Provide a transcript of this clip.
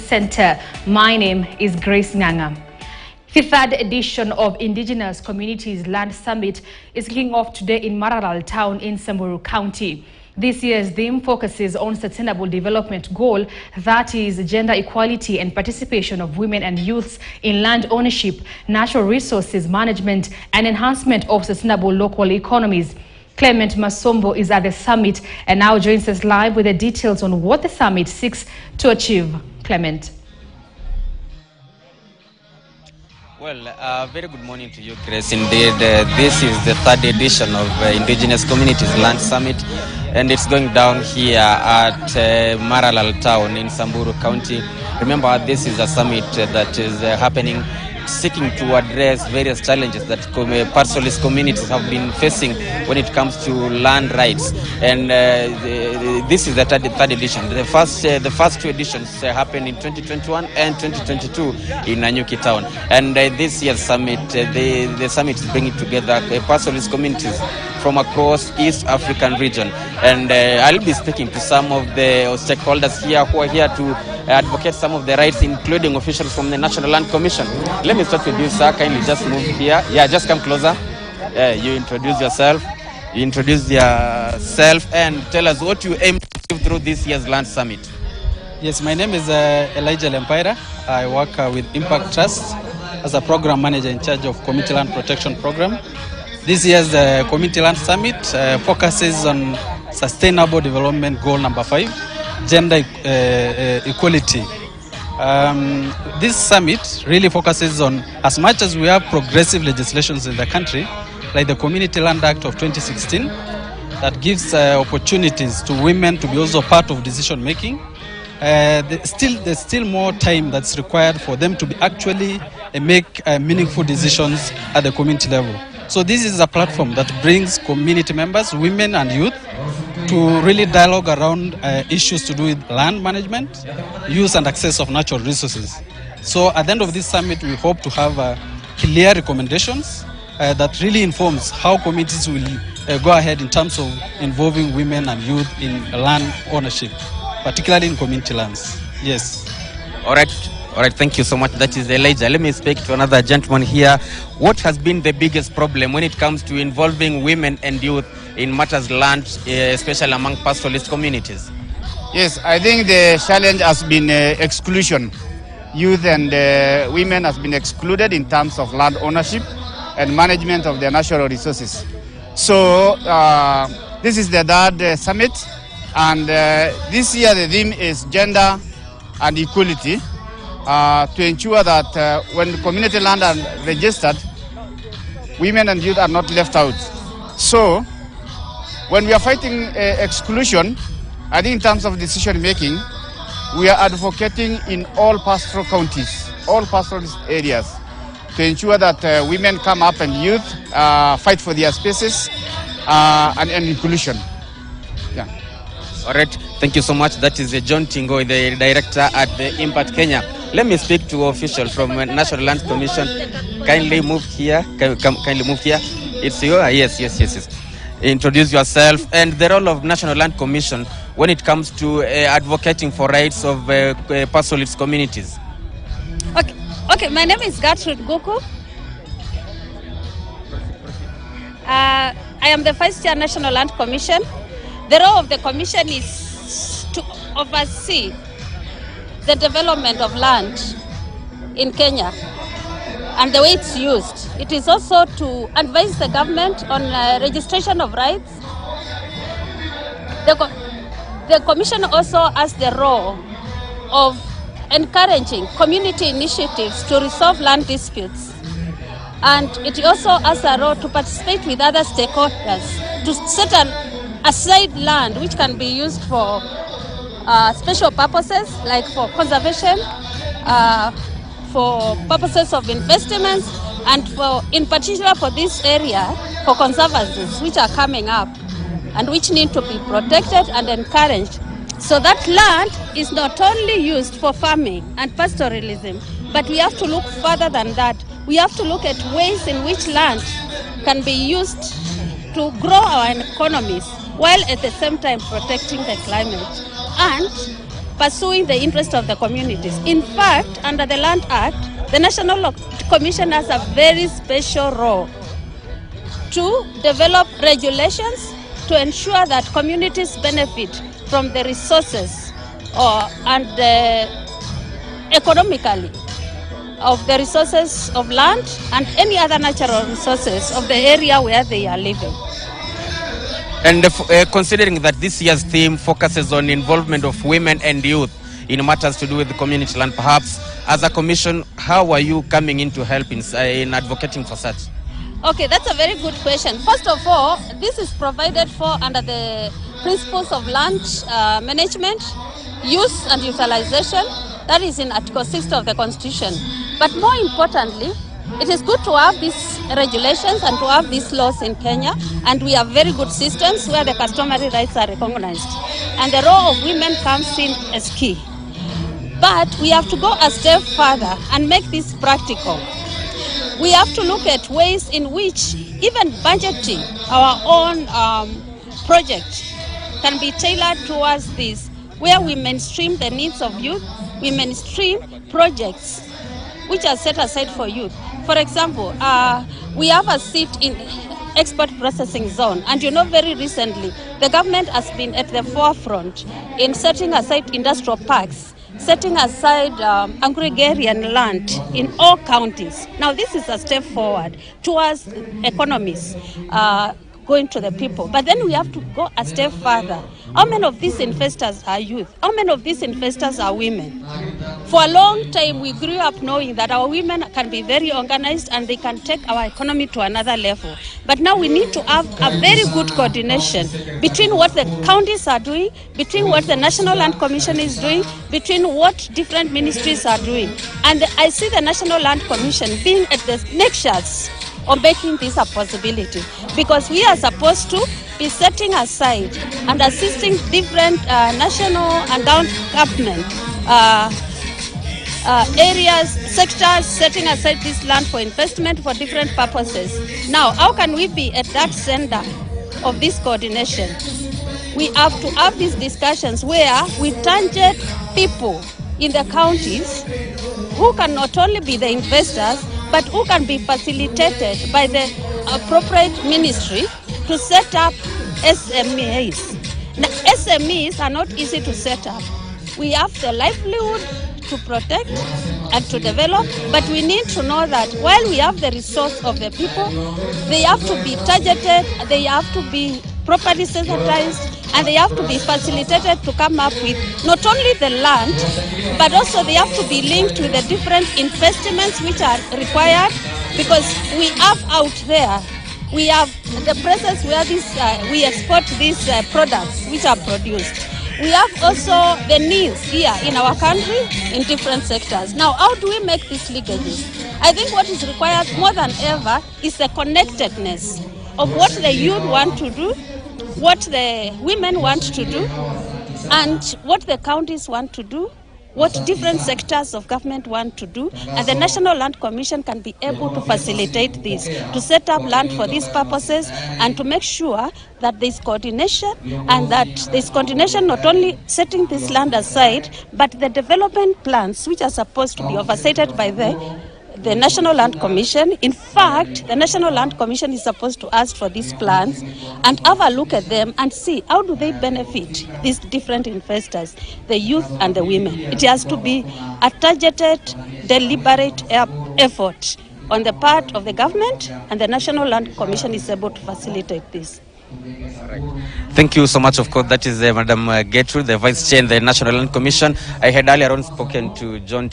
Center. My name is Grace Nganga. The third edition of Indigenous Communities Land Summit is kicking off today in Maralal town in Samburu County. This year's theme focuses on sustainable development goal, that is gender equality and participation of women and youths in land ownership, natural resources management and enhancement of sustainable local economies. Clement Masombo is at the summit and now joins us live with the details on what the summit seeks to achieve. Clement. Well, very good morning to you, Grace. Indeed, this is the third edition of Indigenous Communities Land Summit, and it's going down here at Maralal town in Samburu County. Remember, this is a summit that is happening seeking to address various challenges that pastoralist communities have been facing when it comes to land rights. And this is the third edition. The first two editions happened in 2021 and 2022 in Nanyuki town. And this year's summit, the summit is bringing together pastoralist communities from across East African region. And I'll be speaking to some of the stakeholders here who are here to advocate some of the rights, including officials from the National Land Commission. Let me start with you, sir. Kindly just move here. Yeah, just come closer. You introduce yourself. And tell us what you aim to achieve through this year's land summit. Yes, my name is Elijah Lempira. I work with Impact Trust as a program manager in charge of Community Land Protection Program. This year's Community Land Summit focuses on Sustainable Development Goal number 5, gender equality. This summit really focuses on, as much as we have progressive legislations in the country, like the Community Land Act of 2016, that gives opportunities to women to be also part of decision making. There's still more time that's required for them to be actually make meaningful decisions at the community level. So this is a platform that brings community members, women and youth, to really dialogue around issues to do with land management, use and access of natural resources. So at the end of this summit, we hope to have clear recommendations that really informs how communities will go ahead in terms of involving women and youth in land ownership, particularly in community lands. Yes. All right, thank you so much. That is Elijah. Let me speak to another gentleman here. What has been the biggest problem when it comes to involving women and youth in matters land, especially among pastoralist communities? Yes, I think the challenge has been exclusion. Youth and women has been excluded in terms of land ownership and management of their natural resources. So this is the third summit, and this year the theme is gender and equality. To ensure that when community land are registered, women and youth are not left out. So, when we are fighting exclusion, I think in terms of decision making, we are advocating in all pastoral counties, all pastoral areas, to ensure that women come up and youth fight for their spaces and inclusion. Yeah. All right, thank you so much. That is John Tingo, the director at the Impact Kenya. Let me speak to official from National Land Commission. Kindly move here. Kindly move here. It's you. Yes. Introduce yourself and the role of National Land Commission when it comes to advocating for rights of pastoralist communities. Okay. My name is Gertrude Guku. I am the Vice Chair National Land Commission. The role of the commission is to oversee the development of land in Kenya and the way it's used. It is also to advise the government on registration of rights. The commission also has the role of encouraging community initiatives to resolve land disputes. And it also has a role to participate with other stakeholders to set aside land which can be used for special purposes, like for conservation, for purposes of investments, and in particular for this area, for conservancies which are coming up and which need to be protected and encouraged. So that land is not only used for farming and pastoralism, but we have to look further than that. We have to look at ways in which land can be used to grow our economies while at the same time protecting the climate. And pursuing the interest of the communities. In fact, under the Land Act, the National Commission has a very special role to develop regulations to ensure that communities benefit from the resources and economically of the resources of land and any other natural resources of the area where they are living. And considering that this year's theme focuses on involvement of women and youth in matters to do with the community land, perhaps as a commission, how are you coming in to help in advocating for such? Okay, that's a very good question. First of all, this is provided for under the principles of land management, use and utilization. That is in Article 6 of the Constitution. But more importantly, it is good to have these regulations and to have these laws in Kenya, and we have very good systems where the customary rights are recognized. And the role of women comes in as key. But we have to go a step further and make this practical. We have to look at ways in which even budgeting our own project can be tailored towards this, where we mainstream the needs of youth, we mainstream projects which are set aside for youth. For example, we have a seat in export processing zone, and you know very recently the government has been at the forefront in setting aside industrial parks, setting aside agrarian land in all counties. Now this is a step forward towards economies going to the people. But then we have to go a step further. How many of these investors are youth? How many of these investors are women? For a long time, we grew up knowing that our women can be very organized and they can take our economy to another level. But now we need to have a very good coordination between what the counties are doing, between what the National Land Commission is doing, between what different ministries are doing. And I see the National Land Commission being at the nexus of making this a possibility, because we are supposed to be setting aside and assisting different national and government areas, sectors, setting aside this land for investment for different purposes. Now, how can we be at that center of this coordination? We have to have these discussions where we target people in the counties who can not only be the investors, but who can be facilitated by the appropriate ministry to set up SMEs. Now, SMEs are not easy to set up. We have the livelihood to protect and to develop, but we need to know that while we have the resource of the people, they have to be targeted, they have to be properly sensitized, and they have to be facilitated to come up with not only the land, but also they have to be linked with the different investments which are required, because we have out there, we have the places where we export these products which are produced. We have also the needs here in our country in different sectors. Now, how do we make these linkages? I think what is required more than ever is the connectedness of what the youth want to do, what the women want to do, and what the counties want to do, what different sectors of government want to do, and the National Land Commission can be able to facilitate this, to set up land for these purposes, and to make sure that there is coordination, and that there is coordination not only setting this land aside, but the development plans which are supposed to be oversighted by the National Land Commission. In fact, the National Land Commission is supposed to ask for these plans and have a look at them and see how do they benefit these different investors, the youth and the women. It has to be a targeted, deliberate effort on the part of the government, and the National Land Commission is able to facilitate this. Thank you so much. Of course, that is Madam Gertrude, the Vice Chair in the National Land Commission. I had earlier on spoken to John